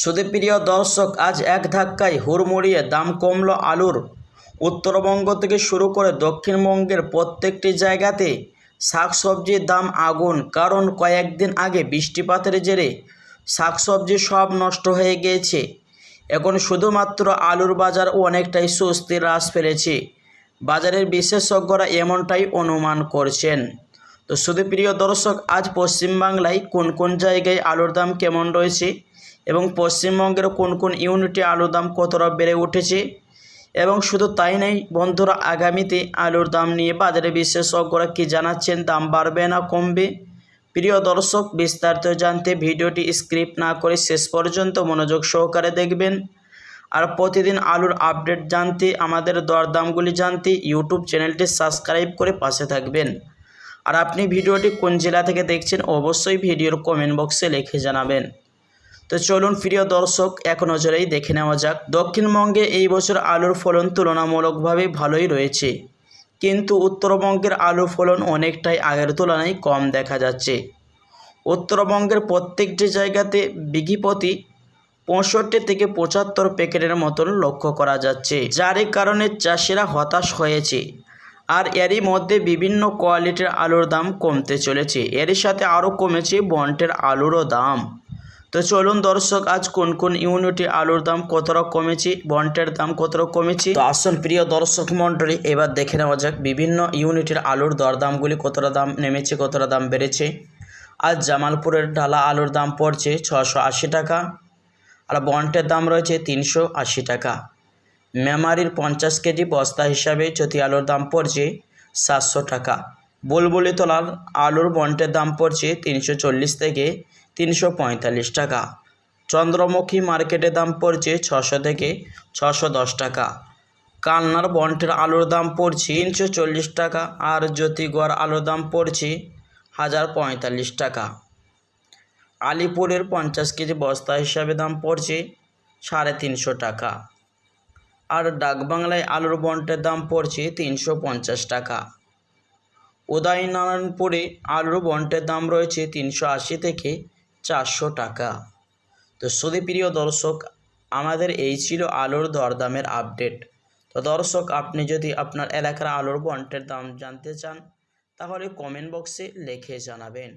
সুধীপ্রিয় দর্শক, আজ এক ধাক্কায় হুড়মুড়িয়ে দাম কমল আলুর। উত্তরবঙ্গ থেকে শুরু করে দক্ষিণবঙ্গের প্রত্যেকটি জায়গাতে শাকসবজির দাম আগুন। কারণ কয়েকদিন আগে বৃষ্টিপাতের জেরে শাকসবজি সব নষ্ট হয়ে গিয়েছে। এখন শুধুমাত্র আলুর বাজার অনেকটাই স্বস্তির হ্রাস ফেলেছে। বাজারের বিশেষজ্ঞরা এমনটাই অনুমান করছেন। তো সুধীপ্রিয় দর্শক, আজ পশ্চিমবাংলায় কোন কোন জায়গায় আলুর দাম কেমন রয়েছে এবং পশ্চিমবঙ্গের কোন কোন ইউনিটে আলুর দাম কতটা বেড়ে উঠেছে, এবং শুধু তাই নয় বন্ধুরা, আগামীতে আলুর দাম নিয়ে বাজারে বিশেষজ্ঞরা কী জানাচ্ছেন, দাম বাড়বে না কমবে। প্রিয় দর্শক, বিস্তারিত জানতে ভিডিওটি স্কিপ না করে শেষ পর্যন্ত মনোযোগ সহকারে দেখবেন। আর প্রতিদিন আলুর আপডেট জানতে, আমাদের দরদামগুলি জানতে ইউটিউব চ্যানেলটি সাবস্ক্রাইব করে পাশে থাকবেন। আর আপনি ভিডিওটি কোন জেলা থেকে দেখছেন অবশ্যই ভিডিওর কমেন্ট বক্সে লিখে জানাবেন। তো চলুন প্রিয় দর্শক, এক নজরেই দেখে নেওয়া যাক। দক্ষিণবঙ্গে এই বছর আলুর ফলন তুলনামূলকভাবে ভালোই রয়েছে, কিন্তু উত্তরবঙ্গের আলুর ফলন অনেকটাই আগের তুলনায় কম দেখা যাচ্ছে। উত্তরবঙ্গের প্রত্যেকটি জায়গাতে বিঘি প্রতি 65 থেকে 75 প্যাকেটের মতন লক্ষ্য করা যাচ্ছে, যার কারণে চাষিরা হতাশ হয়েছে। আর এরই মধ্যে বিভিন্ন কোয়ালিটির আলুর দাম কমতে চলেছে। এর সাথে আরও কমেছে বন্টের আলুরও দাম। তো চলুন দর্শক, আজ কোন কোন ইউনিটে আলুর দাম কতটা কমেছে, বন্টের দাম কতটা কমেছে, তো আসুন প্রিয় দর্শক মণ্ডলী এবার দেখে নেওয়া যাক বিভিন্ন ইউনিটের আলুর দরদামগুলি, কতটা দাম নেমেছে, কতটা দাম বেড়েছে। আজ জামালপুরের ডালা আলুর দাম পড়ছে 680 টাকা, আর বন্টের দাম রয়েছে 380 টাকা। মেমারির 50 কেজি বস্তা হিসাবে চতি আলুর দাম পড়ছে 700 টাকা। বুলবুলি তলার আলুর বন্টের দাম পড়ছে 340 থেকে 345 টাকা। চন্দ্রমুখী মার্কেটের দাম পড়ছে 600 থেকে 610 টাকা। কালনার বন্টের আলুর দাম পড়ছে 340 টাকা, আর জ্যোতিগড় আলুর দাম পড়ছে 1045 টাকা। আলিপুরের 50 কেজি বস্তা হিসাবে দাম পড়ছে 350 টাকা, আর ডাকবাংলায় আলুর বন্টের দাম পড়ছে 350 টাকা। উদয়নারায়ণপুরে আলুর বন্টের দাম রয়েছে 380 থেকে 400 টাকা। তো সুধীপ্রিয় দর্শক, আমাদের এই ছিল আলুর দরদামের আপডেট। তো দর্শক, আপনি যদি আপনার এলাকার আলুর বন্টের দাম জানতে চান তাহলে কমেন্ট বক্সে লিখে জানাবেন।